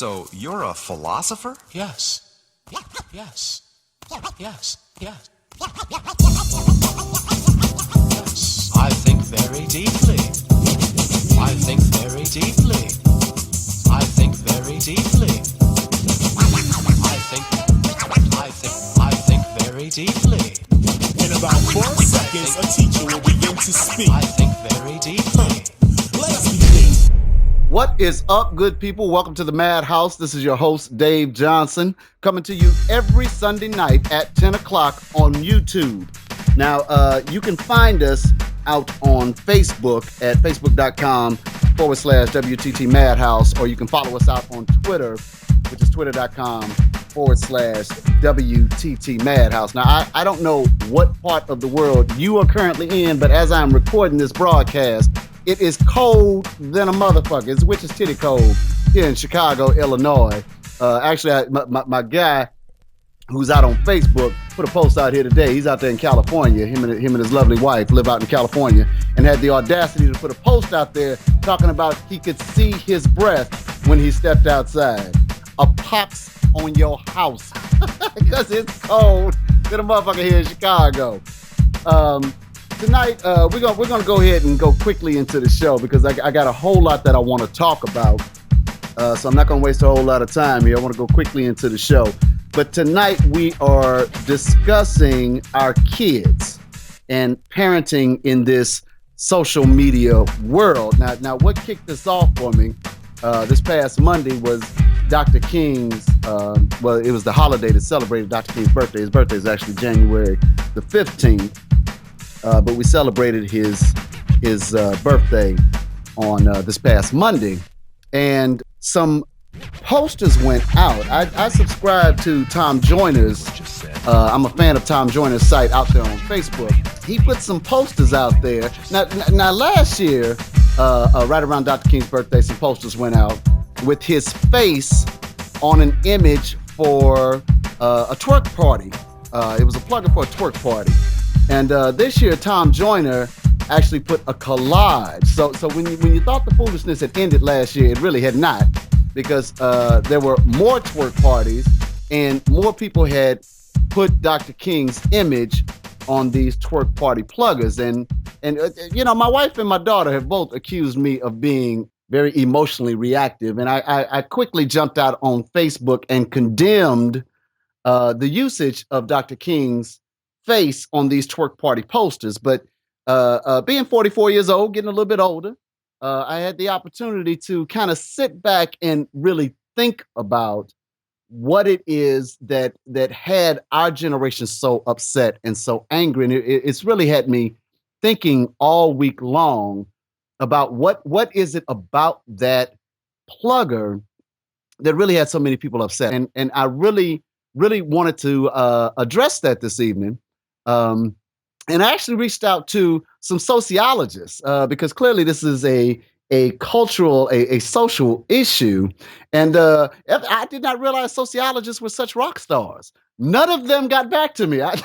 So you're a philosopher? Yes. Yes. Yes. Yes. Yes. I think very deeply. I think very deeply. I think very deeply. I think very deeply. In about 4 seconds, a teacher will begin to speak. I think very deeply. Let us begin. What is up, good people? Welcome to the MadHouse. This is your host, Dave Johnson, coming to you every Sunday night at 10 o'clock on YouTube. Now, you can find us out on Facebook at facebook.com/WTT MadHouse, or you can follow us out on Twitter, which is twitter.com/WTT MadHouse. Now, I don't know what part of the world you are currently in, but as I'm recording this broadcast, it is cold than a motherfucker. It's witch's titty cold here in Chicago, Illinois. Actually, my guy who's out on Facebook put a post out here today. He's out there in California. Him and his lovely wife live out in California, and had the audacity to put a post out there talking about he could see his breath when he stepped outside. A pox on your house because it's cold than a motherfucker here in Chicago. Tonight, we're gonna go ahead and go quickly into the show because I got a whole lot that I want to talk about. So I'm not gonna waste a whole lot of time here. I want to go quickly into the show. But tonight we are discussing our kids and parenting in this social media world. Now what kicked this off for me this past Monday was Dr. King's, well, it was the holiday that celebrated Dr. King's birthday. His birthday is actually January the 15th. But we celebrated his birthday on this past Monday, and some posters went out. I subscribe to Tom Joyner's. I'm a fan of Tom Joyner's site out there on Facebook. He put some posters out there. Now last year, right around Dr. King's birthday, some posters went out with his face on an image for a twerk party. It was a plugger for a twerk party. And this year, Tom Joyner actually put a collage. So when you thought the foolishness had ended last year, it really had not, because there were more twerk parties and more people had put Dr. King's image on these twerk party pluggers. And you know, my wife and my daughter have both accused me of being very emotionally reactive. And I quickly jumped out on Facebook and condemned the usage of Dr. King's face on these twerk party posters. But being 44 years old, getting a little bit older, I had the opportunity to kind of sit back and really think about what it is that had our generation so upset and so angry. And it's really had me thinking all week long about what is it about that plugger that really had so many people upset. And I really wanted to address that this evening. And I actually reached out to some sociologists because clearly this is a cultural, a social issue. And I did not realize sociologists were such rock stars. None of them got back to me. I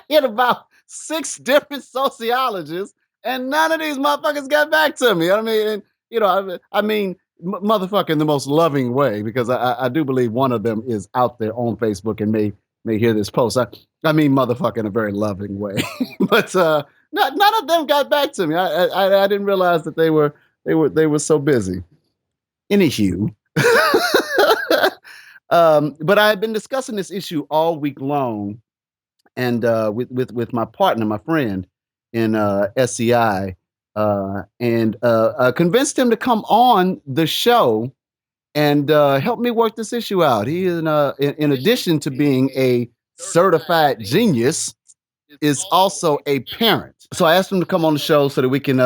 hit about 6 different sociologists, and none of these motherfuckers got back to me. I mean, you know, I mean, motherfucker in the most loving way, because I do believe one of them is out there on Facebook and may hear this post. I mean, motherfucker in a very loving way. But none of them got back to me. I didn't realize that they were so busy. Anywho, but I had been discussing this issue all week long, and with my partner, my friend in SCI, and convinced him to come on the show and help me work this issue out. He, in addition to being a certified genius, is also a parent. So I asked him to come on the show so that we can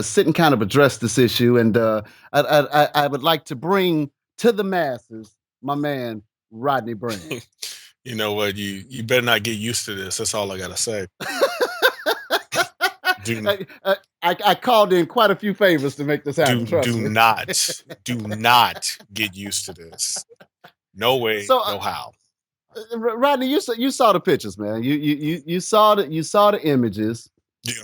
sit and kind of address this issue. And I would like to bring to the masses my man, Rodney Brand. You know what? You better not get used to this. That's all I gotta say. I called in quite a few favors to make this happen. Do not get used to this. No way, no how. Rodney, you saw the pictures, man. You saw the images. Yeah.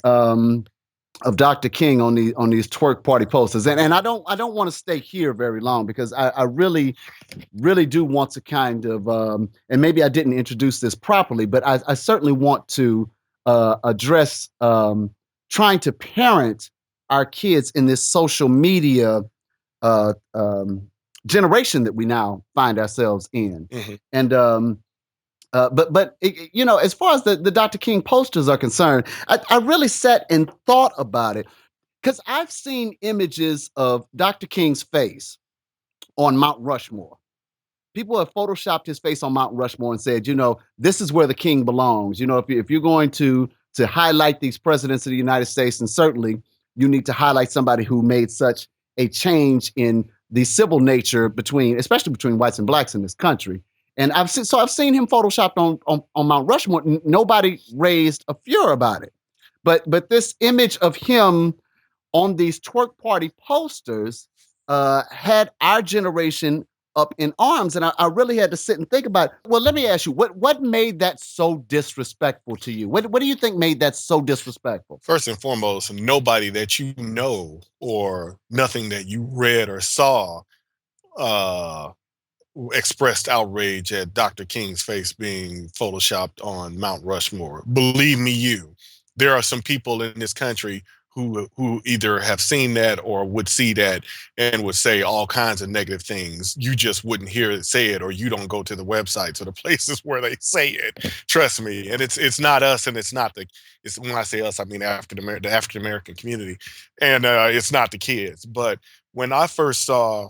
of Dr. King on these twerk party posters. And I don't want to stay here very long because I really do want to kind of and maybe I didn't introduce this properly, but I certainly want to address trying to parent our kids in this social media uh, um, generation that we now find ourselves in. Mhm. And as far as the Dr. King posters are concerned, I really sat and thought about it because I've seen images of Dr. King's face on Mount Rushmore. People have photoshopped his face on Mount Rushmore and said, this is where the king belongs. If you're going to highlight these presidents of the United States, and certainly you need to highlight somebody who made such a change in the civil nature especially between whites and blacks in this country. And I've seen him photoshopped on Mount Rushmore. Nobody raised a furor about it, but this image of him on these twerk party posters had our generation up in arms. And I really had to sit and think about it. Well, let me ask you, what made that so disrespectful to you? What do you think made that so disrespectful? First and foremost, nobody that you know or nothing that you read or saw uh, expressed outrage at Dr. King's face being photoshopped on Mount Rushmore. Believe me, there are some people in this country who either have seen that or would see that and would say all kinds of negative things. You just wouldn't hear it say it, or you don't go to the websites or the places where they say it. Trust me. And it's not us, and it's not it's when I say us, I mean the African American community, and it's not the kids. But when I first saw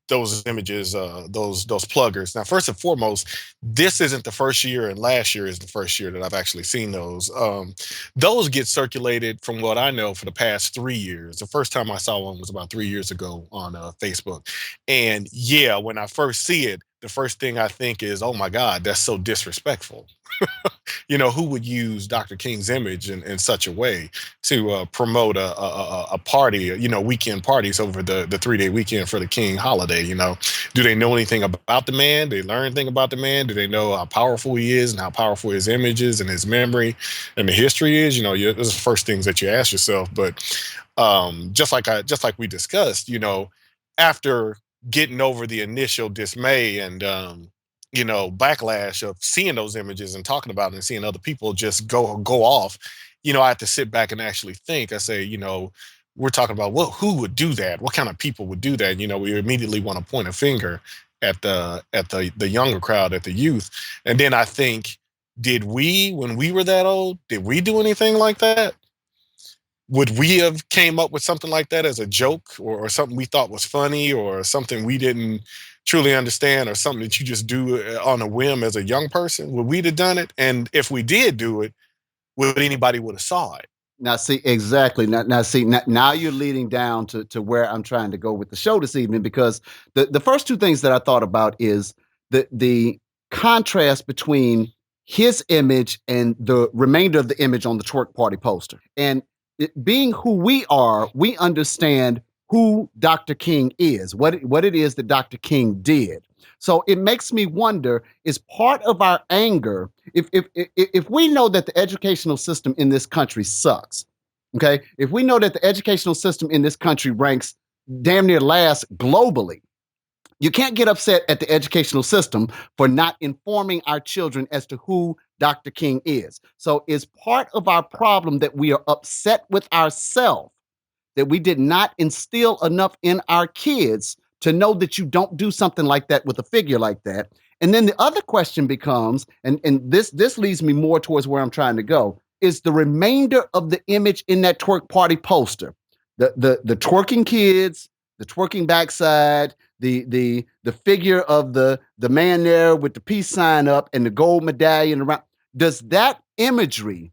those images, those pluggers. Now, first and foremost, this isn't the first year, and last year is the first year that I've actually seen those. Those get circulated, from what I know, for the past 3 years. The first time I saw one was about 3 years ago on Facebook, and yeah, when I first see it, the first thing I think is, "Oh my God, that's so disrespectful." Who would use Dr. King's image in such a way to promote a party, weekend parties over the 3-day weekend for the King holiday? Do they know anything about the man? Do they learn anything about the man? Do they know how powerful he is and how powerful his image is and his memory and the history is? Those are the first things that you ask yourself. But just like we discussed, after getting over the initial dismay and backlash of seeing those images and talking about it and seeing other people just go off, I have to sit back and actually think. I say, we're talking about who would do that? What kind of people would do that? We immediately want to point a finger at the younger crowd, at the youth. And then I think, did we, when we were that old, did we do anything like that? Would we have came up with something like that as a joke, or something we thought was funny, or something we didn't truly understand, or something that you just do on a whim as a young person? Would we have done it? And if we did do it, would anybody would have saw it? Now, see, exactly. Now you're leading down to where I'm trying to go with the show this evening, because the first two things that I thought about is the contrast between his image and the remainder of the image on the twerk party poster. And being who we are, we understand who Dr. King is, what it is that Dr. King did. So it makes me wonder, is part of our anger, if we know that the educational system in this country sucks, okay? If we know that the educational system in this country ranks damn near last globally, you can't get upset at the educational system for not informing our children as to who Dr. King is. So is part of our problem that we are upset with ourselves that we did not instill enough in our kids to know that you don't do something like that with a figure like that. And then the other question becomes, and this leads me more towards where I'm trying to go, is the remainder of the image in that twerk party poster. The twerking kids, the twerking backside, the figure of the man there with the peace sign up and the gold medallion around. Does that imagery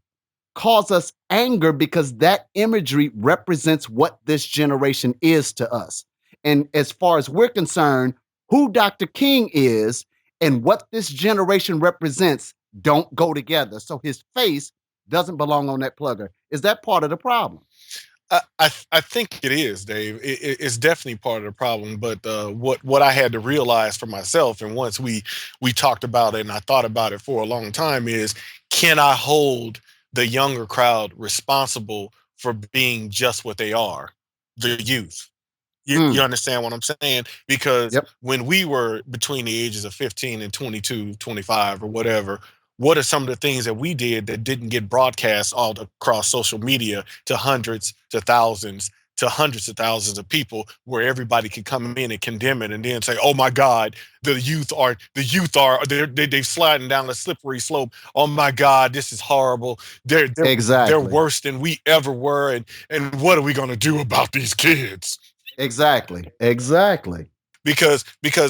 cause us anger because that imagery represents what this generation is to us? And as far as we're concerned, who Dr. King is and what this generation represents don't go together. So his face doesn't belong on that plugger. Is that part of the problem? I think it is, Dave. It's definitely part of the problem. But what I had to realize for myself, and once we talked about it, and I thought about it for a long time, is, can I hold the younger crowd responsible for being just what they are, the youth. You understand what I'm saying? Because Yep. when we were between the ages of 15 and 22, 25, or whatever, what are some of the things that we did that didn't get broadcast all across social media to hundreds, to thousands, to hundreds of thousands of people, where everybody could come in and condemn it and then say, "Oh my God, they're sliding down a slippery slope. Oh my God, this is horrible. They're Exactly. worse than we ever were, and what are we going to do about these kids?" Exactly. Exactly. Because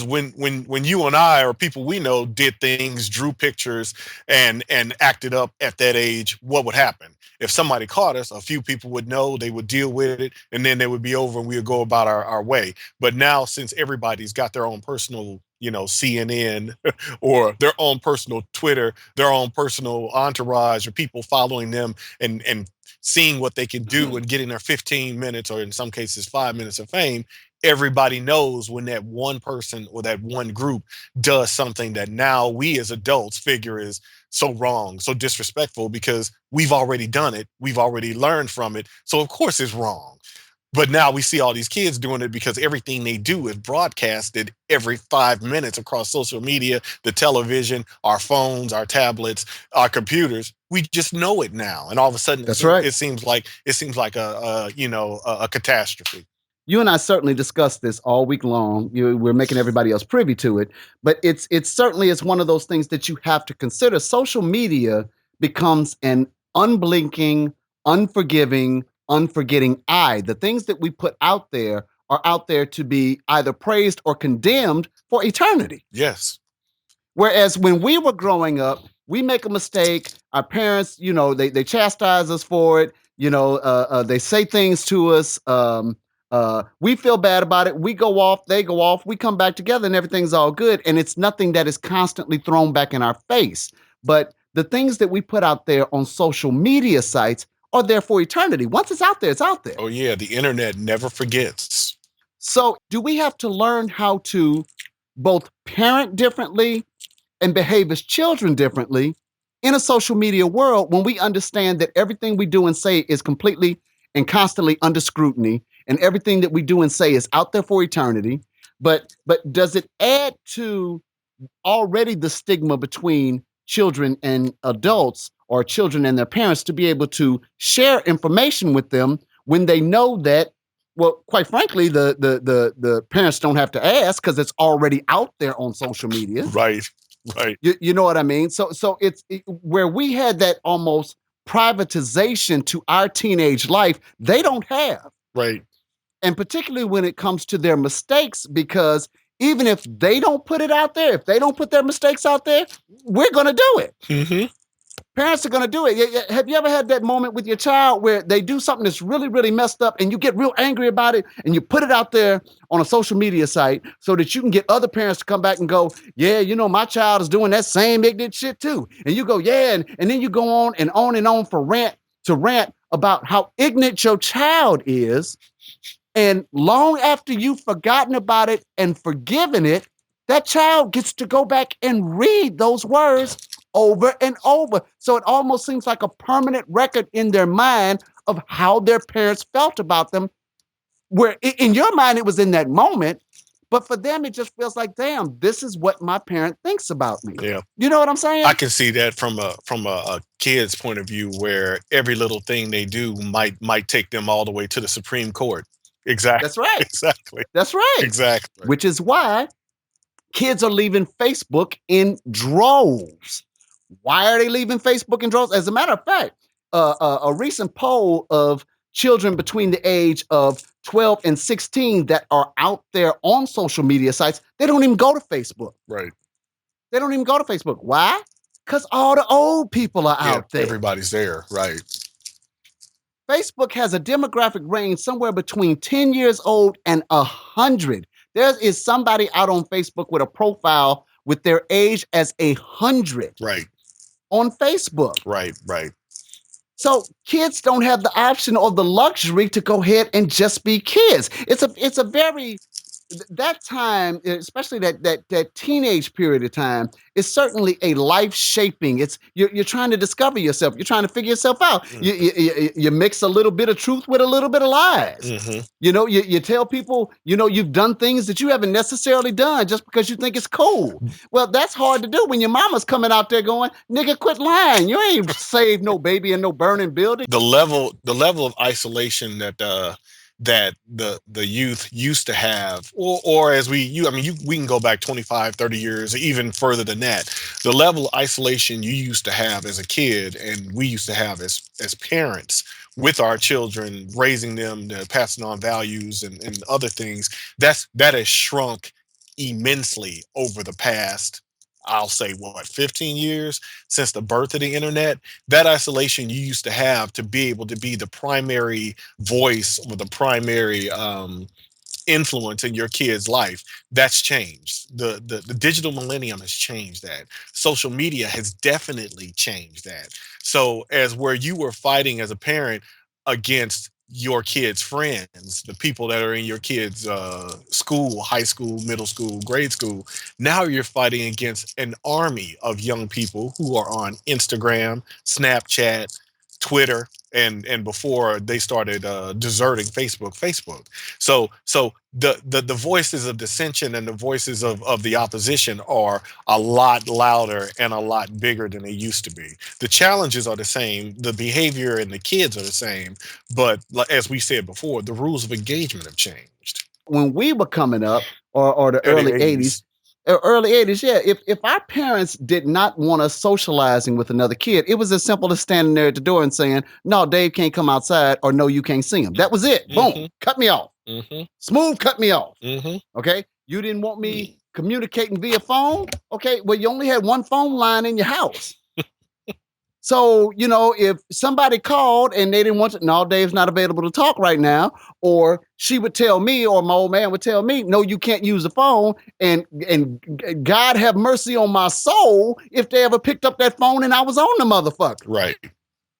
when you and I or people we know did things, drew pictures, and acted up at that age, what would happen? If somebody caught us, a few people would know, they would deal with it, and then they would be over and we would go about our way. But now, since everybody's got their own personal, CNN or their own personal Twitter, their own personal entourage or people following them and seeing what they can do and getting their 15 minutes, or in some cases 5 minutes of fame, everybody knows when that one person or that one group does something that now we as adults figure is so wrong, so disrespectful, because we've already done it, we've already learned from it, so of course it's wrong. But now we see all these kids doing it because everything they do is broadcasted every 5 minutes across social media, the television, our phones, our tablets, our computers. We just know it now, and all of a sudden That's right. it seems like a catastrophe. You and I certainly discussed this all week long. We're making everybody else privy to it, but it's certainly is one of those things that you have to consider. Social media becomes an unblinking, unforgiving, unforgetting eye. The things that we put out there are out there to be either praised or condemned for eternity. Yes. Whereas when we were growing up, we make a mistake. Our parents, they chastise us for it. They say things to us. We feel bad about it. We go off, they go off, we come back together and everything's all good. And it's nothing that is constantly thrown back in our face. But the things that we put out there on social media sites are there for eternity. Once it's out there, it's out there. Oh yeah, the internet never forgets. So do we have to learn how to both parent differently and behave as children differently in a social media world when we understand that everything we do and say is completely and constantly under scrutiny, and everything that we do and say is out there for eternity? But does it add to already the stigma between children and adults, or children and their parents, to be able to share information with them when they know that, well, quite frankly, the parents don't have to ask because it's already out there on social media. Right. Right. You know what I mean? So where we had that almost privatization to our teenage life, they don't have. Right. And particularly when it comes to their mistakes, because even if they don't put it out there, if they don't put their mistakes out there, we're going to do it. Mm-hmm. Parents are going to do it. Have you ever had that moment with your child where they do something that's really, really messed up and you get real angry about it and you put it out there on a social media site so that you can get other parents to come back and go, yeah, my child is doing that same ignorant shit too. And you go, yeah. And then you go on and on for rant about how ignorant your child is. And long after you've forgotten about it and forgiven it, that child gets to go back and read those words over and over. So it almost seems like a permanent record in their mind of how their parents felt about them, where in your mind it was in that moment, but for them it just feels like, damn, this is what my parent thinks about me. Yeah. You know what I'm saying? I can see that from a kid's point of view, where every little thing they do might take them all the way to the Supreme Court. Exactly. That's right. Exactly. That's right. Exactly. Which is why kids are leaving Facebook in droves. Why are they leaving Facebook in droves? As a matter of fact, a recent poll of children between the age of 12 and 16 that are out there on social media sites, they don't even go to Facebook. Right. They don't even go to Facebook. Why? Because all the old people are out there. Everybody's there. Right. Facebook has a demographic range somewhere between 10 years old and 100. There is somebody out on Facebook with a profile with their age as 100. Right. On Facebook. Right. Right. So kids don't have the option or the luxury to go ahead and just be kids. It's a very that time, especially that teenage period of time, is certainly a life shaping. It's you're trying to discover yourself. You're trying to figure yourself out. You mix a little bit of truth with a little bit of lies. Mm-hmm. You tell people, you've done things that you haven't necessarily done just because you think it's cool. Well, that's hard to do when your mama's coming out there going, nigga, quit lying. You ain't saved no baby in no burning building. The level of isolation that the youth used to have, or as we can go back 25, 30 years, even further than that. The level of isolation you used to have as a kid and we used to have as parents with our children, raising them, passing on values and other things, that has shrunk immensely over the past, I'll say, what, 15 years since the birth of the internet. That isolation you used to have to be able to be the primary voice or the primary influence in your kid's life, that's changed. The digital millennium has changed that. Social media has definitely changed that. So as where you were fighting as a parent against your kids' friends, the people that are in your kids' school, high school, middle school, grade school, now you're fighting against an army of young people who are on Instagram, Snapchat, Twitter, and before they started deserting Facebook. So the voices of dissension and the voices of the opposition are a lot louder and a lot bigger than they used to be. The challenges are the same, the behavior and the kids are the same, but as we said before, the rules of engagement have changed. When we were coming up, or the Early early 80s, 80s. early 80s, yeah. If our parents did not want us socializing with another kid, it was as simple as standing there at the door and saying, no, Dave can't come outside, or no, you can't see him. That was it. Boom. Cut me off. Smooth cut me off. Okay. You didn't want me communicating via phone. Okay. Well, you only had one phone line in your house. So, if somebody called and they didn't want to, no, Dave's not available to talk right now, or she would tell me, or my old man would tell me, no, you can't use the phone. And God have mercy on my soul if they ever picked up that phone and I was on the motherfucker.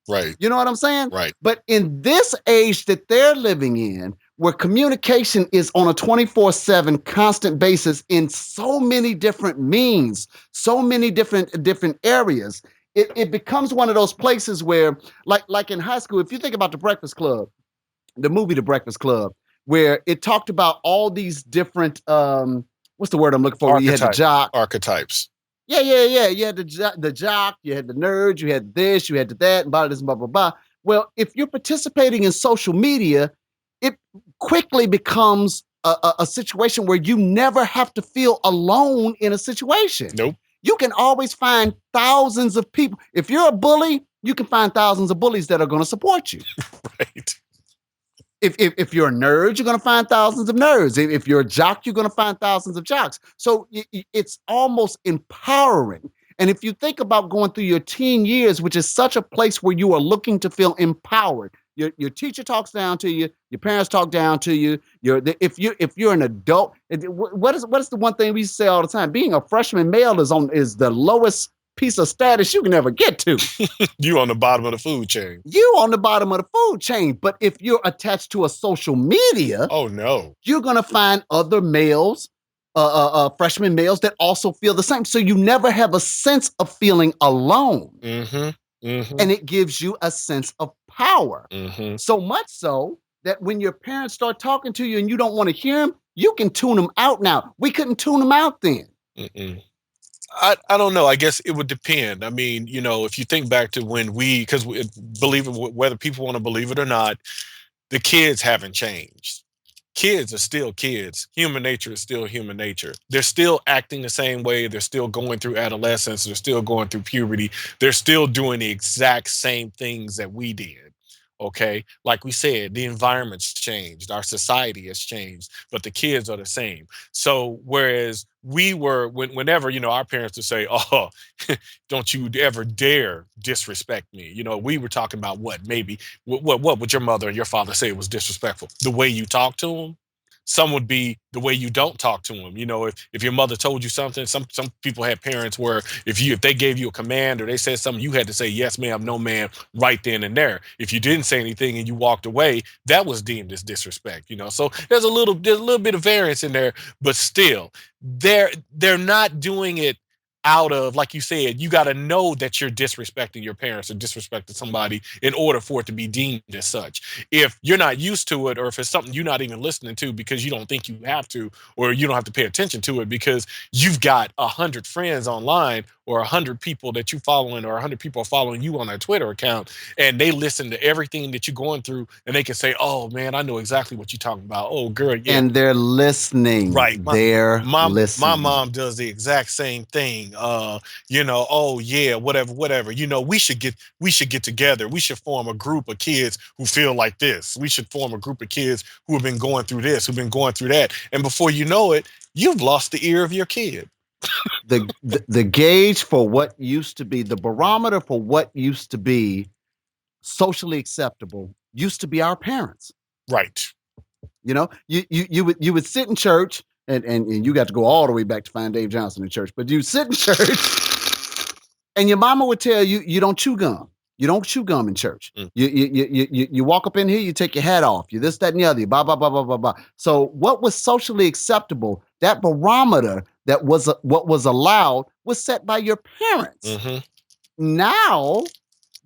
Right. You know what I'm saying? Right. But in this age that they're living in, where communication is on a 24/7 constant basis in so many different means, so many different areas, it becomes one of those places where, like in high school, if you think about The Breakfast Club, the movie The Breakfast Club, where it talked about all these different, what's the word I'm looking for? You had the jock. Archetypes. Yeah. You had the jock, you had the nerd, you had this, you had that, and blah, this, blah, blah, blah. Well, if you're participating in social media, it quickly becomes a situation where you never have to feel alone in a situation. Nope. You can always find thousands of people. If you're a bully, you can find thousands of bullies that are going to support you. Right. If you're a nerd, you're going to find thousands of nerds. If you're a jock, you're going to find thousands of jocks. So it's almost empowering. And if you think about going through your teen years, which is such a place where you are looking to feel empowered, your teacher talks down to you, your parents talk down to you. If you're an adult, what is the one thing we say all the time? Being a freshman male is the lowest piece of status you can ever get to. You on the bottom of the food chain. You on the bottom of the food chain. But if you're attached to a social media, oh no, you're gonna find other males, freshman males that also feel the same. So you never have a sense of feeling alone. And it gives you a sense of power. So much so that when your parents start talking to you and you don't want to hear them, you can tune them out now. We couldn't tune them out then. I don't know. I guess it would depend. I mean, if you think back to when because believe it, whether people want to believe it or not, the kids haven't changed. Kids are still kids. Human nature is still human nature. They're still acting the same way. They're still going through adolescence. They're still going through puberty. They're still doing the exact same things that we did. Okay. Like we said, the environment's changed. Our society has changed, but the kids are the same. So whereas we were, whenever, our parents would say, oh, don't you ever dare disrespect me. We were talking about what would your mother and your father say was disrespectful? The way you talk to them. Some would be the way you don't talk to them. If your mother told you something, some people had parents where if they gave you a command or they said something, you had to say yes, ma'am, no, ma'am, right then and there. If you didn't say anything and you walked away, that was deemed as disrespect. So there's a little bit of variance in there, but still, they're not doing it out of, like you said, you got to know that you're disrespecting your parents or disrespecting somebody in order for it to be deemed as such. If you're not used to it, or if it's something you're not even listening to because you don't think you have to, or you don't have to pay attention to it because you've got 100 friends online, or 100 people that you following, or 100 people are following you on a Twitter account, and they listen to everything that you're going through, and they can say, "Oh man, I know exactly what you're talking about. Oh girl, yeah." And they're listening. Right. They're My listening. mom does the exact same thing. Oh yeah, whatever. We should get together. We should form a group of kids who feel like this. We should form a group of kids who have been going through this, who've been going through that. And before you know it, you've lost the ear of your kid. The gauge for what used to be, the barometer for what used to be socially acceptable used to be our parents. Right. You would sit in church, and you got to go all the way back to find Dave Johnson in church, but you sit in church and your mama would tell you, you don't chew gum. You don't chew gum in church. You walk up in here, you take your hat off, you this, that, and the other, you blah, blah, blah, blah, blah, blah. So what was socially acceptable, that barometer that was what was allowed, was set by your parents. Mm-hmm. Now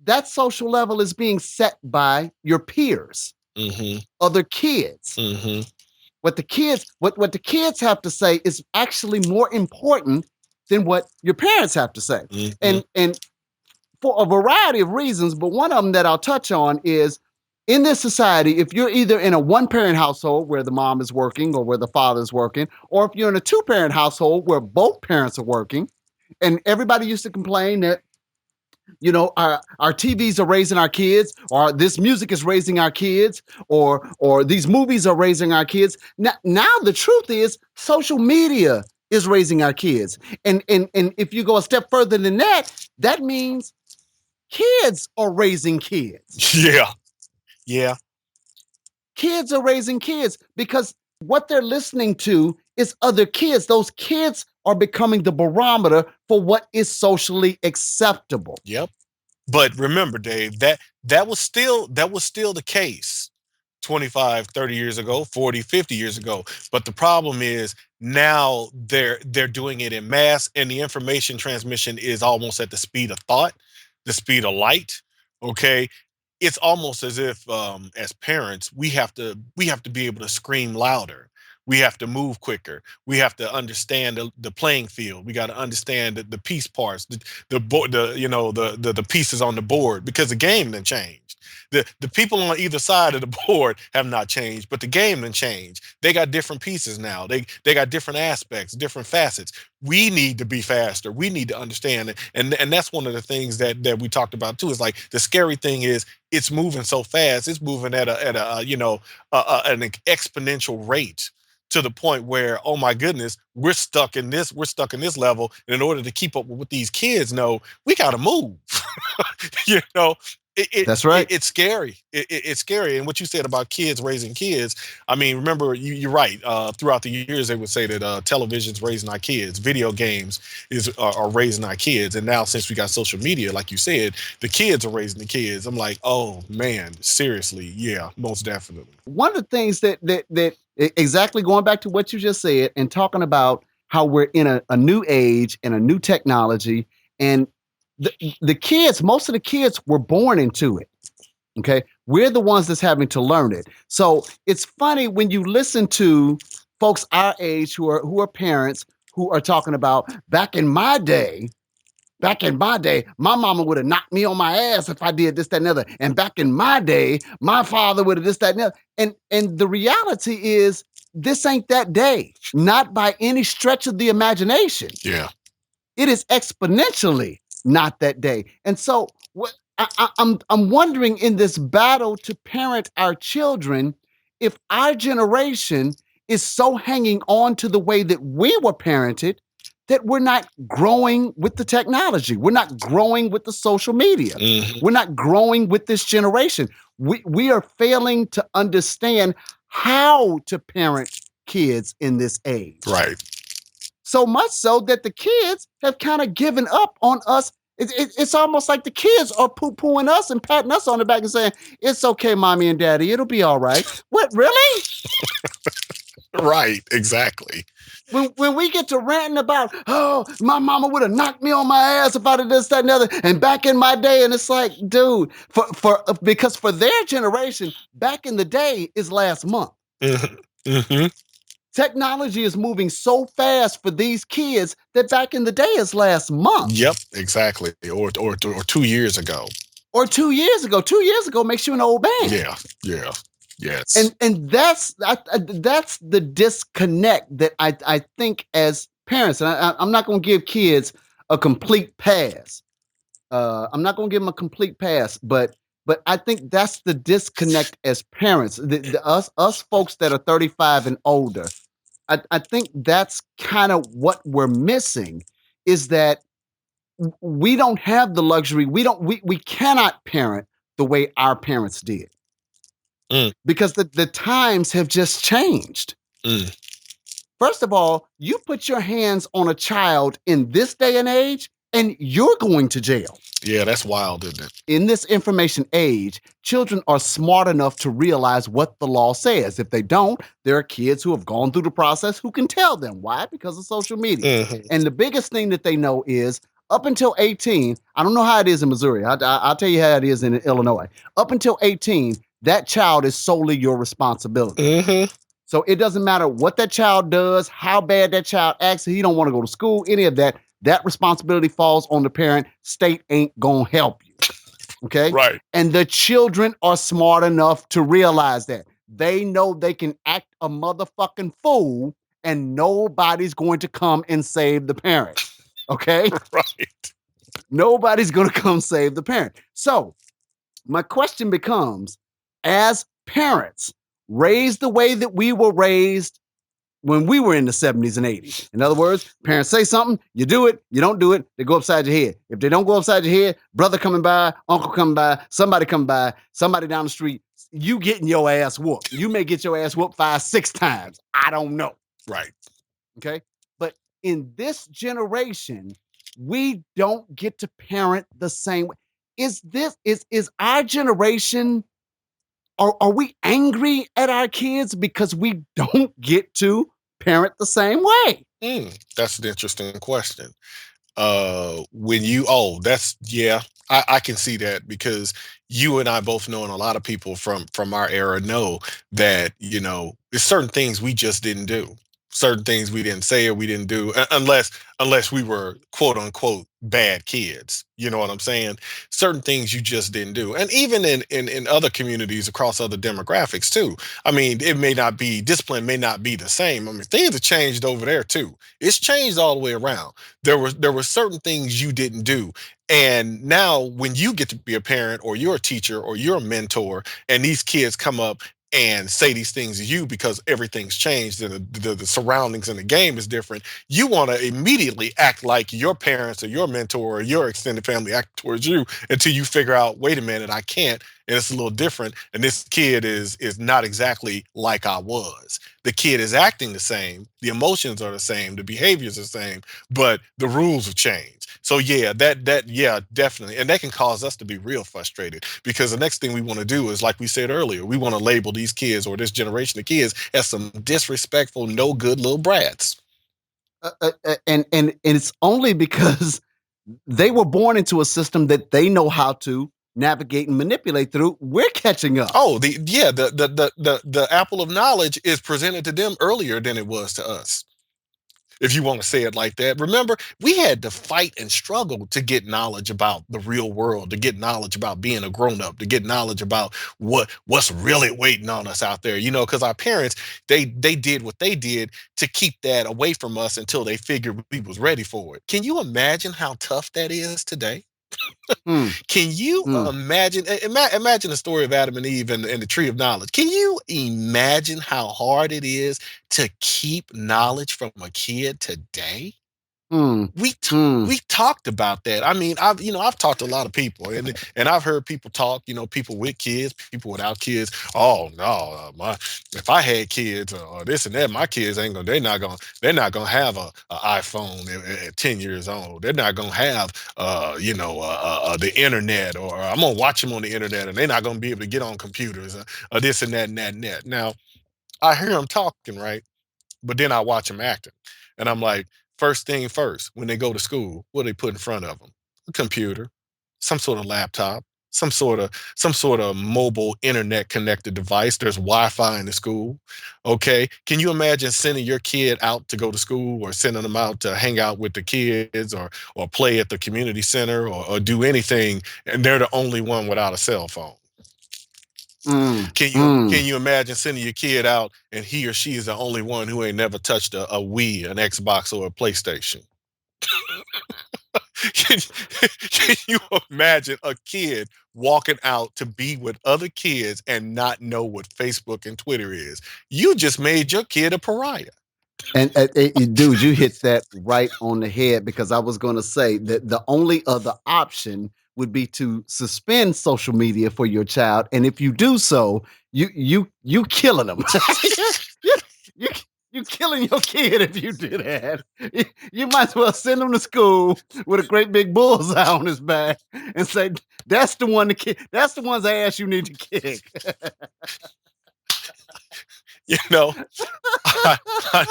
that social level is being set by your peers, other kids. What the kids have to say is actually more important than what your parents have to say. And for a variety of reasons, but one of them that I'll touch on is, in this society, if you're either in a one-parent household where the mom is working or where the father is working, or if you're in a two-parent household where both parents are working, and everybody used to complain that our TVs are raising our kids, or this music is raising our kids, or these movies are raising our kids. Now the truth is, social media is raising our kids. And if you go a step further than that, that means kids are raising kids. Yeah. Kids are raising kids because what they're listening to is other kids. Those kids are becoming the barometer for what is socially acceptable. Yep. But remember, Dave, that was still the case 25, 30 years ago, 40, 50 years ago. But the problem is now they're doing it in mass, and the information transmission is almost at the speed of thought, the speed of light. Okay. It's almost as if, as parents, we have to be able to scream louder. We have to move quicker. We have to understand the playing field. We got to understand the piece parts, the pieces on the board, because the game done changed. The people on either side of the board have not changed, but the game done changed. They got different pieces now. They got different aspects, different facets. We need to be faster. We need to understand it. And that's one of the things that we talked about too, is like, the scary thing is it's moving so fast. It's moving at an exponential rate, to the point where, oh my goodness, we're stuck in this level. And in order to keep up with what these kids know, we got to move. That's right. It's scary. It's scary. And what you said about kids raising kids, I mean, remember, you're right. Throughout the years, they would say that television's raising our kids, video games are raising our kids. And now, since we got social media, like you said, the kids are raising the kids. I'm like, oh man, seriously, yeah, most definitely. One of the things that exactly going back to what you just said and talking about how we're in a new age and a new technology, and the kids, most of the kids were born into it. Okay. We're the ones that's having to learn it. So it's funny when you listen to folks our age who are parents who are talking about, back in my day, my mama would have knocked me on my ass if I did this, that, and the other. And back in my day, my father would have this, that, and the other. And the reality is, this ain't that day, not by any stretch of the imagination. Yeah. It is exponentially not that day. And so I'm wondering, in this battle to parent our children, if our generation is so hanging on to the way that we were parented that we're not growing with the technology. We're not growing with the social media. We're not growing with this generation. We are failing to understand how to parent kids in this age. Right. So much so that the kids have kind of given up on us. It's almost like the kids are poo-pooing us and patting us on the back and saying, it's okay, mommy and daddy, it'll be all right. What, really? Right. Exactly. When we get to ranting about, oh, my mama would have knocked me on my ass if I'd have this, that, and the other, and back in my day, and it's like, dude, because for their generation, back in the day is last month. Mm-hmm. Technology is moving so fast for these kids that back in the day is last month. Yep, exactly. Or 2 years ago. Or 2 years ago. 2 years ago makes you an old man. Yeah. Yes. And that's the disconnect that I think as parents, and I'm not going to give kids a complete pass. I'm not going to give them a complete pass, but I think that's the disconnect as parents. Us folks that are 35 and older, I think that's kind of what we're missing, is that we don't have the luxury. We cannot parent the way our parents did. Because the times have just changed. First of all, you put your hands on a child in this day and age, and you're going to jail. Yeah, that's wild, isn't it? In this information age, children are smart enough to realize what the law says. If they don't, there are kids who have gone through the process who can tell them. Why? Because of social media. And the biggest thing that they know is up until 18, I don't know how it is in Missouri. I'll tell you how it is in Illinois. Up until 18, that child is solely your responsibility. So it doesn't matter what that child does, how bad that child acts, he don't want to go to school, any of that. That responsibility falls on the parent. State ain't gonna help you. Okay? Right. And the children are smart enough to realize that. They know they can act a motherfucking fool and nobody's going to come and save the parent. Okay? Right. Nobody's gonna come save the parent. So my question becomes, as parents, raised the way that we were raised when we were in the 70s and 80s. In other words, parents say something, you do it, you don't do it, they go upside your head. If they don't go upside your head, brother coming by, uncle coming by, somebody coming by, somebody down the street, you getting your ass whooped. You may get your ass whooped 5-6 times. I don't know. Right. Okay? But in this generation, we don't get to parent the same way. Is our generation, are we angry at our kids because we don't get to parent the same way? That's an interesting question. I can see that, because you and I both know, and a lot of people from our era know that, there's certain things we just didn't do. Certain things we didn't say or we didn't do, unless we were quote unquote bad kids. You know what I'm saying? Certain things you just didn't do. And even in other communities across other demographics too. I mean, discipline may not be the same. I mean, things have changed over there too. It's changed all the way around. There were certain things you didn't do. And now when you get to be a parent or you're a teacher or you're a mentor, and these kids come up and say these things to you because everything's changed and the surroundings and the game is different, you want to immediately act like your parents or your mentor or your extended family act towards you, until you figure out, wait a minute, I can't, and it's a little different, and this kid is not exactly like I was. The kid is acting the same, the emotions are the same, the behaviors are the same, but the rules have changed. So yeah, definitely. And that can cause us to be real frustrated, because the next thing we want to do is, like we said earlier, we want to label these kids or this generation of kids as some disrespectful, no good little brats. And it's only because they were born into a system that they know how to navigate and manipulate through. We're catching up. Oh, the apple of knowledge is presented to them earlier than it was to us, if you want to say it like that. Remember, we had to fight and struggle to get knowledge about the real world, to get knowledge about being a grown-up, to get knowledge about what's really waiting on us out there, because our parents, they did what they did to keep that away from us until they figured we was ready for it. Can you imagine how tough that is today? Can you imagine the story of Adam and Eve and the tree of knowledge? Can you imagine how hard it is to keep knowledge from a kid today? Mm, We mm. we talked about that. I mean, I've talked to a lot of people, and I've heard people talk. People with kids, people without kids. Oh no, my if I had kids or this and that, my kids ain't gonna. They're not gonna have a iPhone at 10 years old. They're not gonna have the internet, or I'm gonna watch them on the internet, and they're not gonna be able to get on computers or this and that and that and that. Now I hear them talking, right? But then I watch them acting. And I'm like, first thing first, when they go to school, what do they put in front of them? A computer, some sort of laptop, some sort of mobile internet connected device. There's Wi-Fi in the school. Okay. Can you imagine sending your kid out to go to school, or sending them out to hang out with the kids, or play at the community center, or do anything, and they're the only one without a cell phone? Mm, Can you imagine sending your kid out and he or she is the only one who ain't never touched a Wii, an Xbox, or a PlayStation? can, can you imagine a kid walking out to be with other kids and not know what Facebook and Twitter is? You just made your kid a pariah. and dude, you hit that right on the head, because I was going to say that the only other option would be to suspend social media for your child, and if you do so, you killing them. you, you you killing your kid if you do that. You might as well send him to school with a great big bullseye on his back and say, "That's the one to kick. That's the one's ass you need to kick." You know, I, I,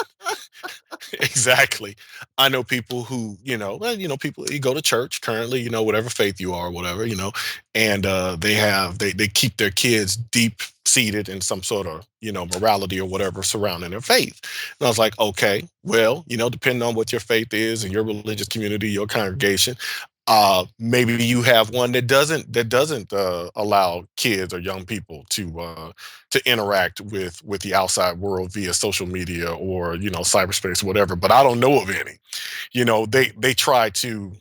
exactly. I know people who, people, you go to church currently, whatever faith you are, whatever, and they keep their kids deep seated in some sort of, morality or whatever surrounding their faith. And I was like, okay, well, depending on what your faith is and your religious community, your congregation, maybe you have one that doesn't allow kids or young people to interact with the outside world via social media, or cyberspace or whatever. But I don't know of any. They try to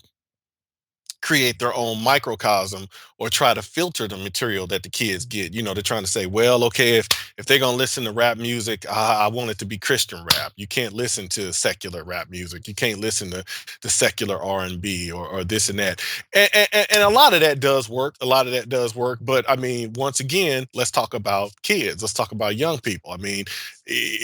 create their own microcosm, or try to filter the material that the kids get. They're trying to say, well, okay, if they're gonna listen to rap music, I want it to be Christian rap. You can't listen to secular rap music. You can't listen to secular R&B, or this and that. And a lot of that does work. A lot of that does work. But I mean, once again, let's talk about kids. Let's talk about young people. I mean,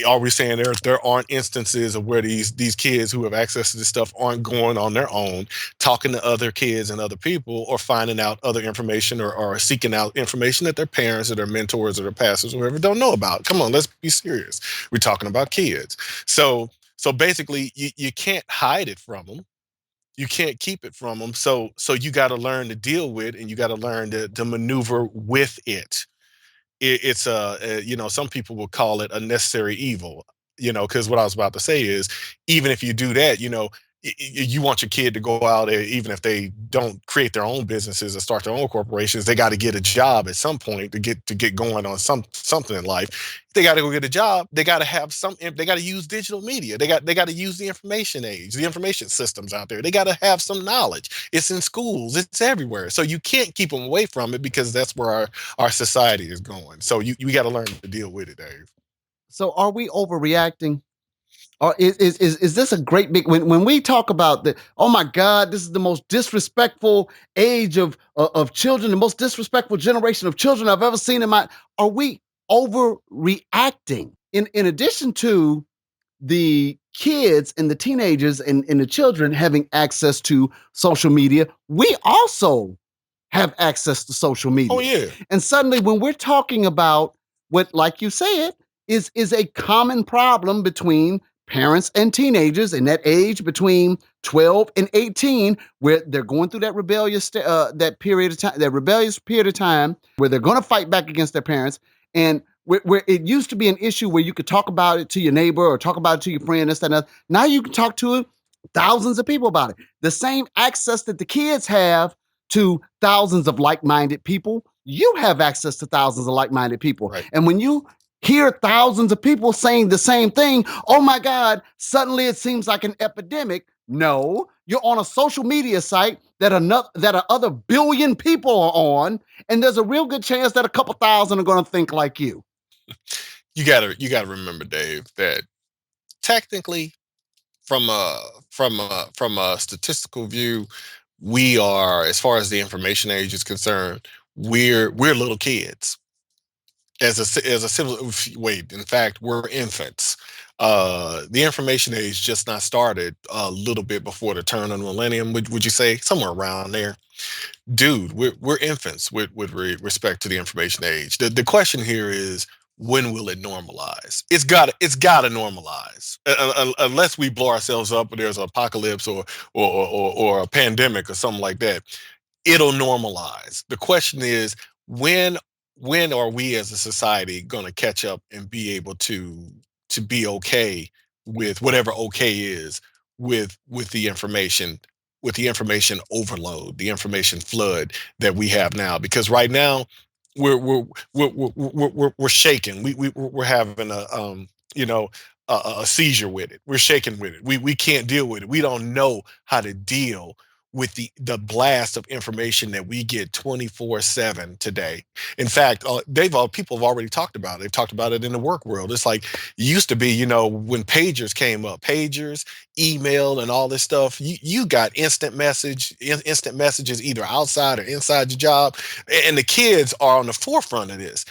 are we saying there aren't instances of where these kids who have access to this stuff aren't going on their own, talking to other kids and other people, or finding out other information, or seeking out information that their parents or their mentors or their pastors or whoever don't know about? Come on, let's be serious. We're talking about kids. So basically, you can't hide it from them. You can't keep it from them. So you got to learn to deal with, and you got to learn to maneuver with it. It's some people will call it a necessary evil. Because what I was about to say is, even if you do that, you want your kid to go out, even if they don't create their own businesses or start their own corporations, they got to get a job at some point to get going on something in life. They got to go get a job. They got to have they got to use digital media. They got to use the information age, the information systems out there. They got to have some knowledge. It's in schools, it's everywhere. So you can't keep them away from it, because that's where our society is going. So you got to learn to deal with it, Dave. So are we overreacting? Or is this a great big, when we talk about the, oh my God, this is the most disrespectful age of children, the most disrespectful generation of children I've ever seen in my, are we overreacting? In addition to the kids and the teenagers and the children having access to social media, we also have access to social media. Oh yeah. And suddenly, when we're talking about what, like you said, is a common problem between parents and teenagers in that age between 12 and 18, where they're going through that that period of time, that rebellious period of time, where they're going to fight back against their parents. And where it used to be an issue where you could talk about it to your neighbor or talk about it to your friend, this, that, and that. Now you can talk to thousands of people about it. The same access that the kids have to thousands of like-minded people, you have access to thousands of like-minded people. Right. And when you hear thousands of people saying the same thing, oh my God, suddenly it seems like an epidemic. No, you're on a social media site that a other billion people are on, and there's a real good chance that a couple thousand are going to think like you. You gotta remember, Dave, that technically, from from a statistical view, we are, as far as the information age is concerned, we're little kids. As a civil wait, in fact, we're infants. The information age just not started a little bit before the turn of the millennium. Would you say somewhere around there? Dude, we're infants with respect to the information age. The question here is, when will it normalize? It's got to normalize, unless we blow ourselves up or there's an apocalypse or a pandemic or something like that. It'll normalize. The question is, when when are we as a society going to catch up and be able to be okay with whatever okay is with the information overload, the information flood that we have now? Because right now we're we're we're shaking. We're having a you know a seizure with it. We're shaking with it. We can't deal with it. We don't know how to deal with the blast of information that we get 24/7 today. In fact, they've people have already talked about it. They've talked about it in the work world. It's like it used to be, when pagers came up, pagers, email, and all this stuff. You got instant messages either outside or inside your job, and the kids are on the forefront of this.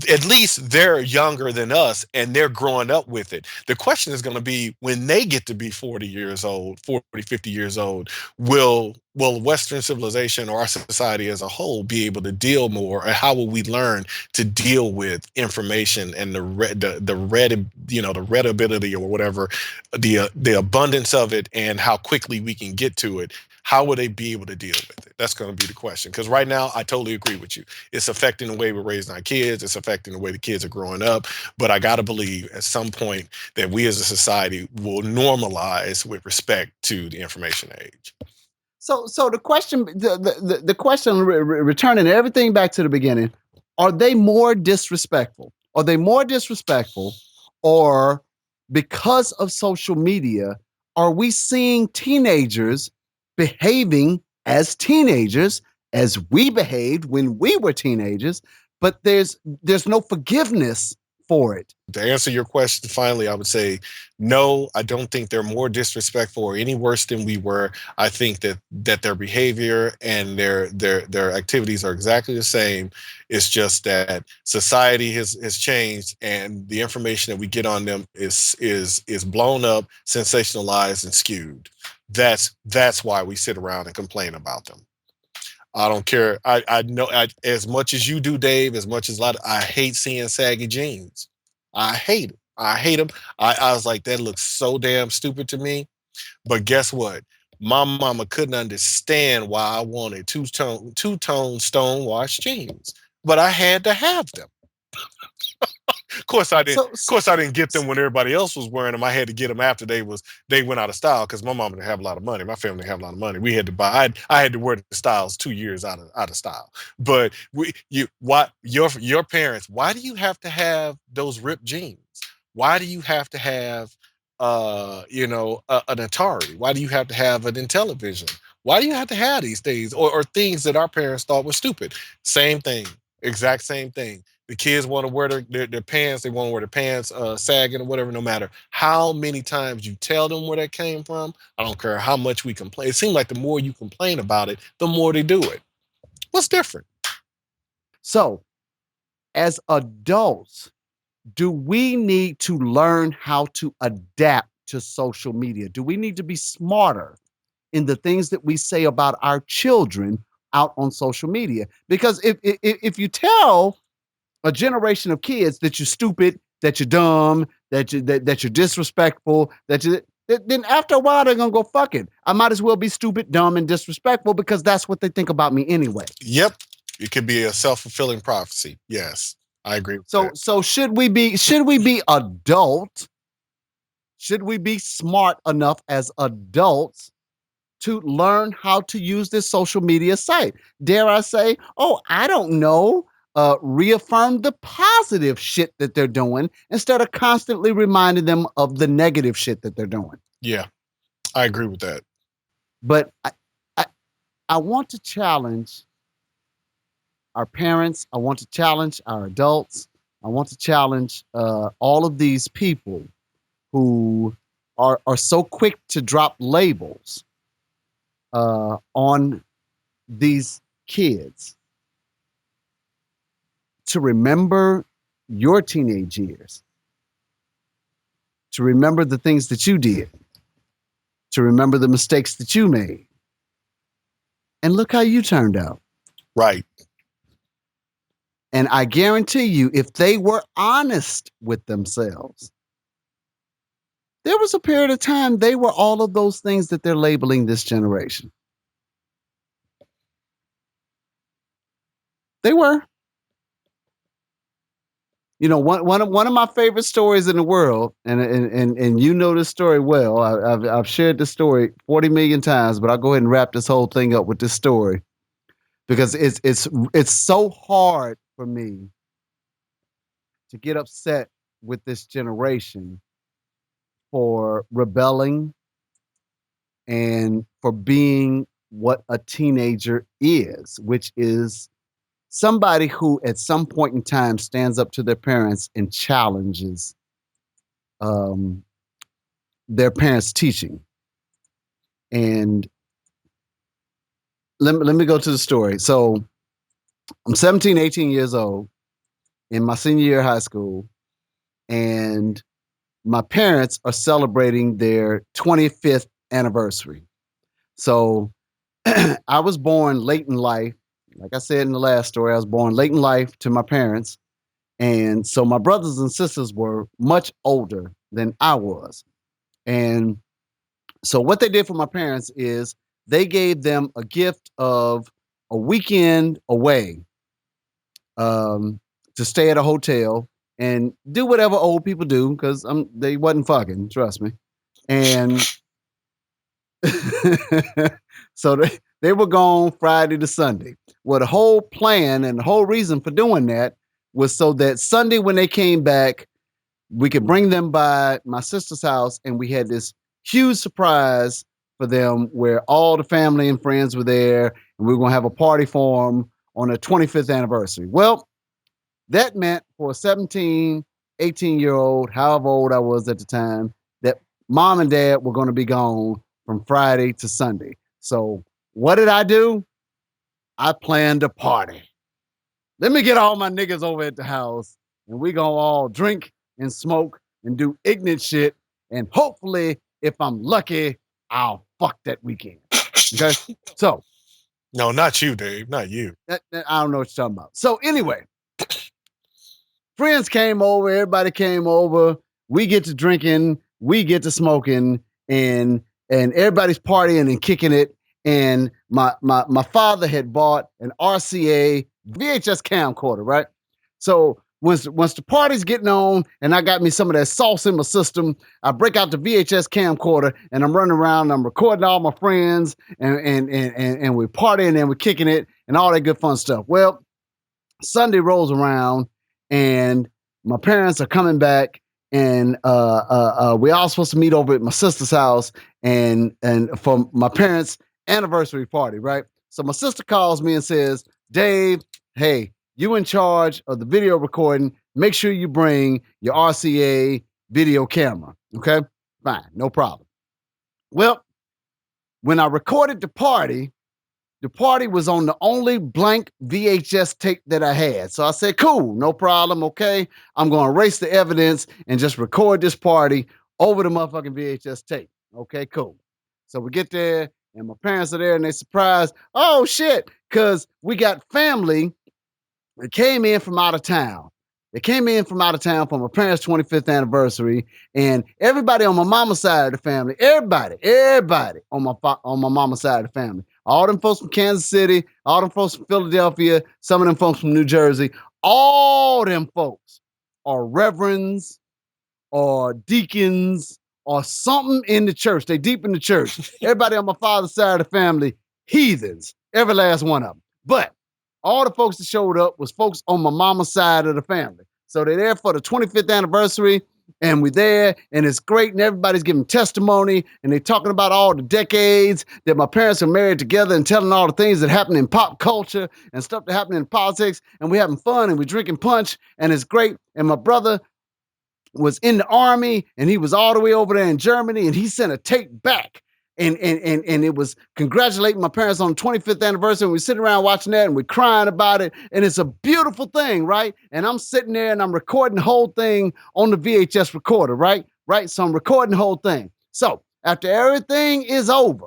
At least they're younger than us and they're growing up with it. The question is going to be, when they get to be 40 years old, 40, 50 years old, will Western civilization or our society as a whole be able to deal more, or how will we learn to deal with information and the readability or whatever, the abundance of it, and how quickly we can get to it? How will they be able to deal with it? That's going to be the question. Because right now, I totally agree with you. It's affecting the way we're raising our kids. It's affecting the way the kids are growing up. But I got to believe at some point that we as a society will normalize with respect to the information age. So the question, returning everything back to the beginning, are they more disrespectful? Are they more disrespectful, or because of social media, are we seeing teenagers behaving as teenagers as we behaved when we were teenagers, but there's no forgiveness for it? To answer your question, finally, I would say no. I don't think they're more disrespectful or any worse than we were. I think that their behavior and their activities are exactly the same. It's just that society has changed, and the information that we get on them is blown up, sensationalized, and skewed. That's why we sit around and complain about them. I don't care. I know, as much as you do, Dave, as much as I hate seeing saggy jeans. I hate it. I hate them. I was like, that looks so damn stupid to me. But guess what? My mama couldn't understand why I wanted two tone stone wash jeans, but I had to have them. Of course I didn't. So Of course I didn't get them when everybody else was wearing them. I had to get them after they went out of style, because my mom didn't have a lot of money. My family didn't have a lot of money. We had to buy. I had to wear the styles 2 years out of style. But your parents? Why do you have to have those ripped jeans? Why do you have to have an Atari? Why do you have to have an Intellivision? Why do you have to have these things, or things that our parents thought was stupid? Same thing, exact same thing. The kids want to wear their pants. They want to wear their pants sagging or whatever, no matter how many times you tell them where that came from. I don't care how much we complain. It seems like the more you complain about it, the more they do it. What's different? so as adults, do we need to learn how to adapt to social media? Do we need to be smarter in the things that we say about our children out on social media? Because if you tell a generation of kids that you're stupid, that you're dumb, that you're disrespectful, then after a while they're gonna go, fuck it, I might as well be stupid, dumb, and disrespectful, because that's what they think about me anyway. Yep, it could be a self-fulfilling prophecy. Yes, I agree with So that. so should we be adult? Should we be smart enough as adults to learn how to use this social media site? Dare I say, oh, I don't know, reaffirm the positive shit that they're doing instead of constantly reminding them of the negative shit that they're doing. Yeah, I agree with that. But I, I want to challenge our parents. I want to challenge our adults. I want to challenge all of these people who are so quick to drop labels on these kids to remember your teenage years, to remember the things that you did, to remember the mistakes that you made. And look how you turned out. Right. And I guarantee you, if they were honest with themselves, there was a period of time they were all of those things that they're labeling this generation. They were. You know, one of my favorite stories in the world, and you know this story well. I've shared this story 40 million times, but I'll go ahead and wrap this whole thing up with this story because it's so hard for me to get upset with this generation for rebelling and for being what a teenager is, which is somebody who at some point in time stands up to their parents and challenges their parents' teaching. And let me go to the story. So I'm 17, 18 years old in my senior year of high school, and my parents are celebrating their 25th anniversary. So I was born late in life. Like I said in the last story, I was born late in life to my parents. And so my brothers and sisters were much older than I was. And so what they did for my parents is they gave them a gift of a weekend away to stay at a hotel and do whatever old people do because they wasn't fucking, trust me. And so they were gone Friday to Sunday. Well, the whole plan and the whole reason for doing that was so that Sunday when they came back, we could bring them by my sister's house, and we had this huge surprise for them where all the family and friends were there, and we were going to have a party for them on their 25th anniversary. Well, that meant for a 17, 18-year-old, however old I was at the time, that mom and dad were going to be gone from Friday to Sunday. So what did I do? I planned a party. Let me get all my niggas over at the house, and we gonna all drink and smoke and do ignorant shit. And hopefully, if I'm lucky, I'll fuck that weekend. Okay? So. No, not you, Dave. Not you. I don't know what you're talking about. So anyway, friends came over, everybody came over. We get to drinking, we get to smoking, and everybody's partying and kicking it. And my father had bought an RCA VHS camcorder, right? So once the party's getting on and I got me some of that sauce in my system, I break out the VHS camcorder and I'm running around and I'm recording all my friends and we're partying and we're kicking it and all that good fun stuff. Well, Sunday rolls around and my parents are coming back and we all supposed to meet over at my sister's house and for my parents' anniversary party, right? So my sister calls me and says, Dave, hey, you in charge of the video recording. Make sure you bring your RCA video camera. Okay, fine, no problem. Well, when I recorded the party was on the only blank VHS tape that I had. So I said, cool, no problem. Okay, I'm going to erase the evidence and just record this party over the motherfucking VHS tape. Okay, cool. So we get there and my parents are there and they're surprised. Oh shit, because we got family that came in from out of town. They came in from out of town for my parents' 25th anniversary, and everybody on my mama's side of the family, everybody on my mama's side of the family, all them folks from Kansas City, all them folks from Philadelphia, some of them folks from New Jersey, all them folks are reverends or deacons or something in the church. They deep in the church. Everybody on my father's side of the family, heathens, every last one of them. But all the folks that showed up was folks on my mama's side of the family. So they're there for the 25th anniversary, and we're there, and it's great, and everybody's giving testimony, and they're talking about all the decades that my parents are married together and telling all the things that happen in pop culture and stuff that happen in politics, and we're having fun, and we're drinking punch, and it's great. And my brother was in the army and he was all the way over there in Germany and he sent a tape back. And it was congratulating my parents on the 25th anniversary. And we sitting around watching that and we're crying about it. And it's a beautiful thing, right? And I'm sitting there and I'm recording the whole thing on the VHS recorder, right? Right. So I'm recording the whole thing. So after everything is over,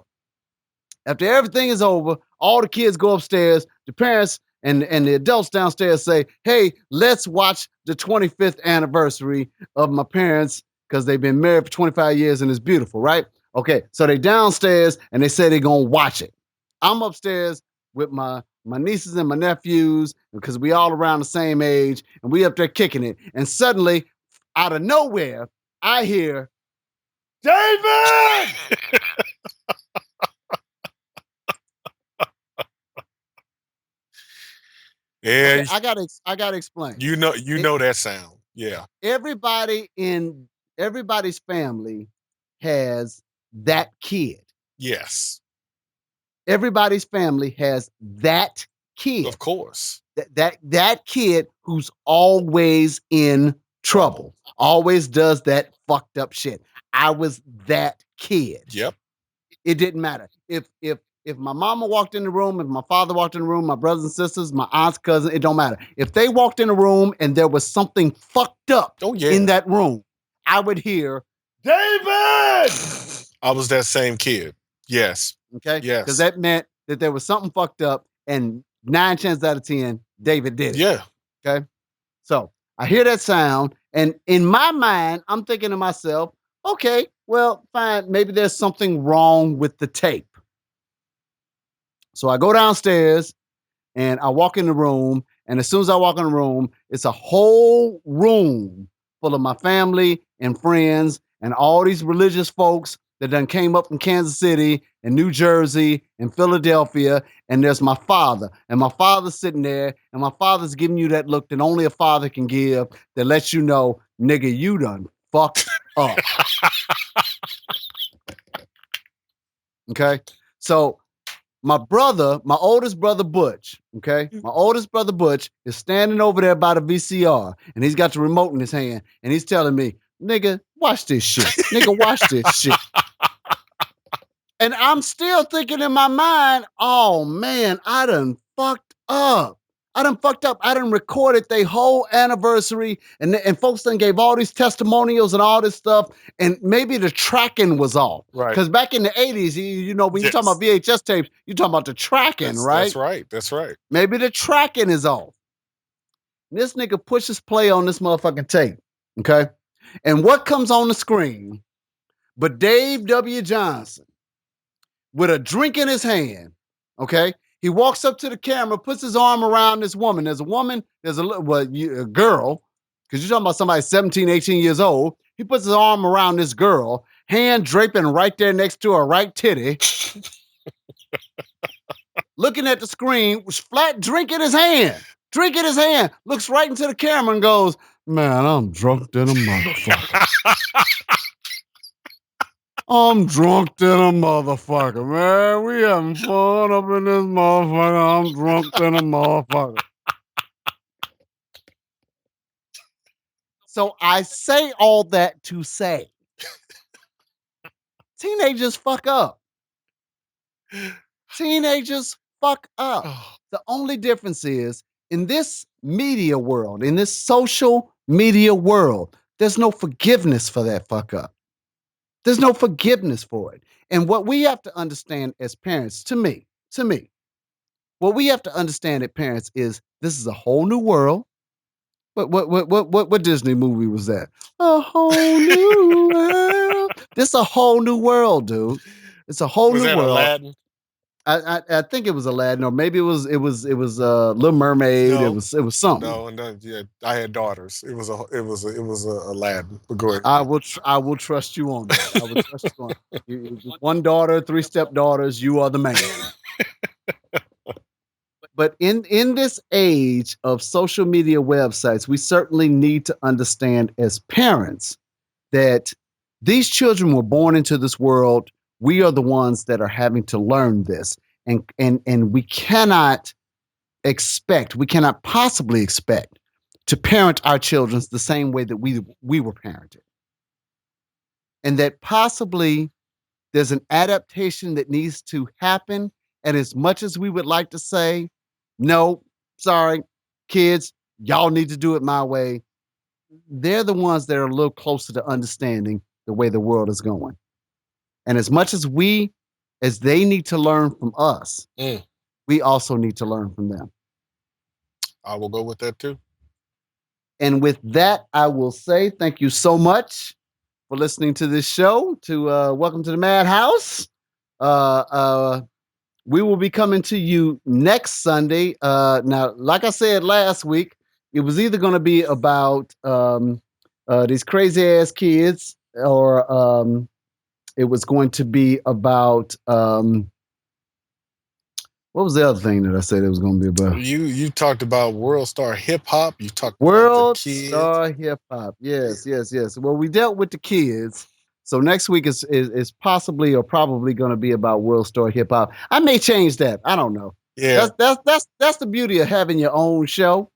all the kids go upstairs, the parents and the adults downstairs say, hey, let's watch the 25th anniversary of my parents because they've been married for 25 years and it's beautiful, right? Okay, so they downstairs and they say they're going to watch it. I'm upstairs with my nieces and my nephews because we all around the same age and we up there kicking it. And suddenly, out of nowhere, I hear, David! Yeah, Okay, I gotta explain. you know that sound. Yeah. Everybody in everybody's family has that kid. Yes. Everybody's family has that kid. Of course. That kid who's always in trouble, always does that fucked up shit. I was that kid. Yep. It didn't matter. If my mama walked in the room, if my father walked in the room, my brothers and sisters, my aunts, cousins, it don't matter. If they walked in the room and there was something fucked up in that room, I would hear, David! I was that same kid. Yes. Okay? Yes. Because that meant that there was something fucked up and 9 chances out of 10, David did it. Yeah. Okay? So I hear that sound and in my mind, I'm thinking to myself, okay, well, fine. Maybe there's something wrong with the tape. So I go downstairs and I walk in the room. And as soon as I walk in the room, it's a whole room full of my family and friends and all these religious folks that done came up from Kansas City and New Jersey and Philadelphia. And there's my father. And my father's sitting there. And my father's giving you that look that only a father can give that lets you know, nigga, you done fucked up. Okay? So my oldest brother, Butch, okay? My oldest brother, Butch, is standing over there by the VCR, and he's got the remote in his hand, and he's telling me, nigga, watch this shit. Nigga, watch this shit. And I'm still thinking in my mind, oh, man, I done fucked up. I done recorded their whole anniversary, and folks done gave all these testimonials and all this stuff, and maybe the tracking was off. Right. Because back in the 80s, you know, when you're talking about VHS tapes, you're talking about the tracking, right? That's right. Maybe the tracking is off. And this nigga pushes play on this motherfucking tape, okay? And what comes on the screen but Dave W. Johnson with a drink in his hand, okay? He walks up to the camera, puts his arm around this woman. There's a girl, because you're talking about somebody 17, 18 years old. He puts his arm around this girl, hand draping right there next to her right titty. Looking at the screen, flat drink in his hand. Looks right into the camera and goes, man, I'm drunk than a motherfucker. I'm drunk than a motherfucker, man. We having fun up in this motherfucker. I'm drunk than a motherfucker. So I say all that to say, teenagers fuck up. Teenagers fuck up. The only difference is in this media world, in this social media world, there's no forgiveness for that fuck up. There's no forgiveness for it. And what we have to understand as parents, to me, what we have to understand as parents is this is a whole new world. What Disney movie was that? A whole new world. This is a whole new world, dude. It's a whole new world. Aladdin? I think it was Aladdin, or maybe it was Little Mermaid. No. It was something. No, yeah, I had daughters. It was Aladdin. But go ahead. I will trust you on that. I will trust you on that. One daughter, 3 stepdaughters. You are the man. But in this age of social media websites, we certainly need to understand as parents that these children were born into this world. We are the ones that are having to learn this. And we cannot possibly expect to parent our children the same way that we were parented. And that possibly there's an adaptation that needs to happen. And as much as we would like to say, no, sorry, kids, y'all need to do it my way, they're the ones that are a little closer to understanding the way the world is going. And as much as they need to learn from us, we also need to learn from them. I will go with that too. And with that, I will say thank you so much for listening to this show. Welcome to the MadHouse. We will be coming to you next Sunday. Now, like I said last week, it was either going to be about these crazy ass kids, or it was going to be about what was the other thing that I said it was going to be about? You talked about World Star Hip Hop. You talked World about the kids. Star Hip Hop. Yes. Well, we dealt with the kids. So next week is possibly or probably going to be about World Star Hip Hop. I may change that. I don't know. Yeah. That's the beauty of having your own show.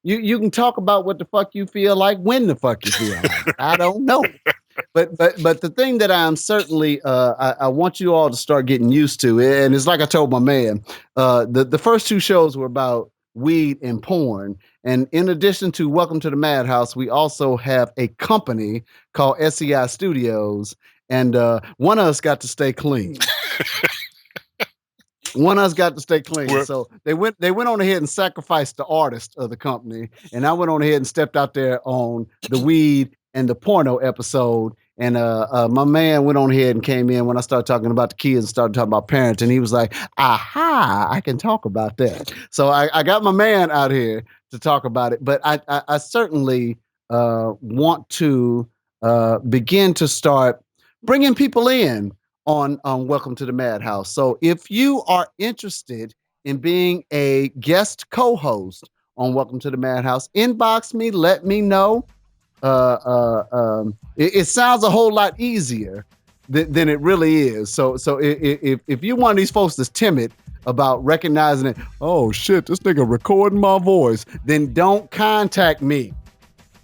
You can talk about what the fuck you feel like when the fuck you feel like. I don't know. But the thing that I'm certainly I want you all to start getting used to, and it's like I told my man, the first two shows were about weed and porn. And in addition to Welcome to the MadHouse, we also have a company called SEI Studios, and one of us got to stay clean. One of us got to stay clean. So they went on ahead and sacrificed the artist of the company, and I went on ahead and stepped out there on the weed and the porno episode. And my man went on ahead and came in when I started talking about the kids and started talking about parents. And he was like, aha, I can talk about that. So I got my man out here to talk about it. But I certainly want to begin to start bringing people in on Welcome to the MadHouse. So if you are interested in being a guest co-host on Welcome to the MadHouse, inbox me, let me know. It sounds a whole lot easier than it really is. So if you're one of these folks that's timid about recognizing it, oh shit, this nigga recording my voice, then don't contact me.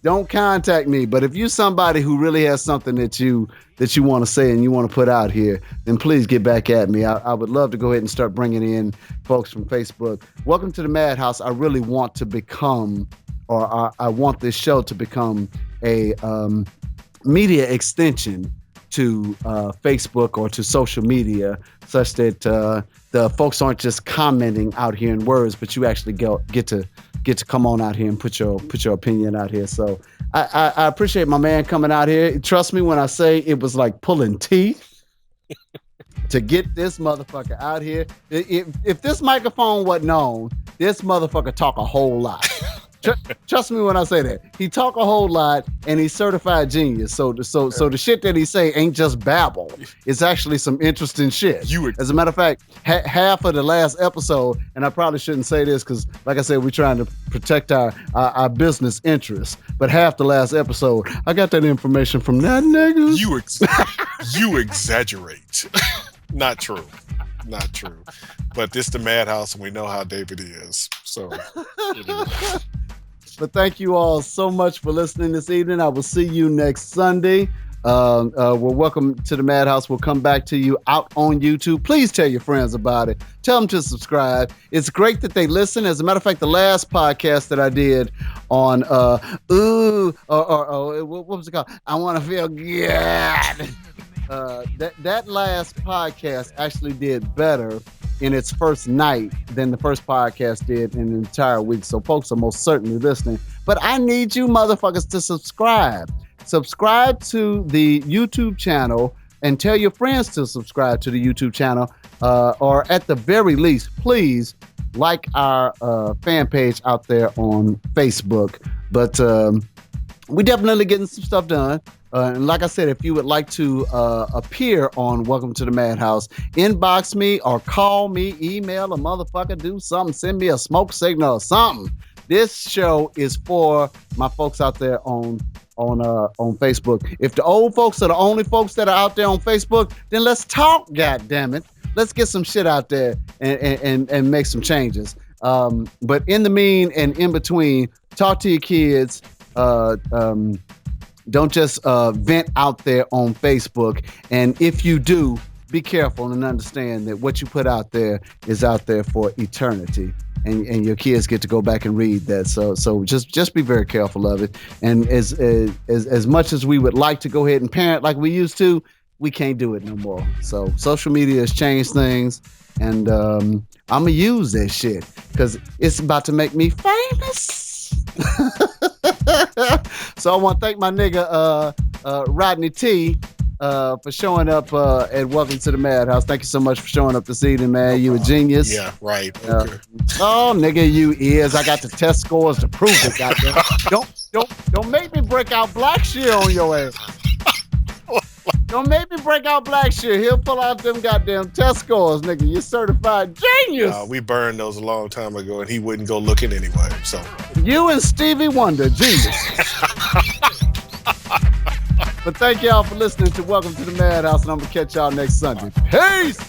Don't contact me. But if you're somebody who really has something that you want to say and you want to put out here, then please get back at me. I would love to go ahead and start bringing in folks from Facebook. Welcome to the MadHouse. I really want to become, or I want this show to become a media extension to Facebook or to social media, such that the folks aren't just commenting out here in words, but you actually get to come on out here and put your opinion out here. So I appreciate my man coming out here. Trust me when I say it was like pulling teeth to get this motherfucker out here. If this microphone wasn't on, this motherfucker talk a whole lot. Trust me when I say that. He talk a whole lot, and he's certified genius. So the shit that he say ain't just babble. It's actually some interesting shit. As a matter of fact, half of the last episode, and I probably shouldn't say this because, like I said, we're trying to protect our business interests. But half the last episode, I got that information from that nigga. You exaggerate. Not true. But this the MadHouse, and we know how David is. So. But thank you all so much for listening this evening. I will see you next Sunday. Well, welcome to the MadHouse. We'll come back to you out on YouTube. Please tell your friends about it. Tell them to subscribe. It's great that they listen. As a matter of fact, the last podcast that I did on what was it called? I want to feel good. That last podcast actually did better in its first night than the first podcast did in an entire week. So folks are most certainly listening. But I need you motherfuckers to subscribe. Subscribe to the YouTube channel and tell your friends to subscribe to the YouTube channel. Or at the very least, please like our fan page out there on Facebook. But we definitely getting some stuff done. And like I said, if you would like to appear on Welcome to the MadHouse, inbox me or call me, email a motherfucker, do something, send me a smoke signal or something. This show is for my folks out there on Facebook. If the old folks are the only folks that are out there on Facebook, then let's talk, goddammit. Let's get some shit out there and make some changes. But in the mean and in between, talk to your kids. Don't just vent out there on Facebook. And if you do, be careful and understand that what you put out there is out there for eternity. And your kids get to go back and read that. So just be very careful of it. And as much as we would like to go ahead and parent like we used to, we can't do it no more. So social media has changed things, and I'm gonna use that shit because it's about to make me famous. So I want to thank my nigga Rodney T for showing up and welcome to the MadHouse. Thank you so much for showing up this evening, man. You a genius. Yeah, right. Okay. Oh, nigga, you is. I got the test scores to prove it. Goddamn. Don't make me break out black shit on your ass. Don't make me break out black shit. He'll pull out them goddamn test scores, nigga. You're certified genius. We burned those a long time ago, and he wouldn't go looking anyway. So you and Stevie Wonder, genius. But thank y'all for listening to Welcome to the MadHouse, and I'm gonna catch y'all next Sunday. Peace.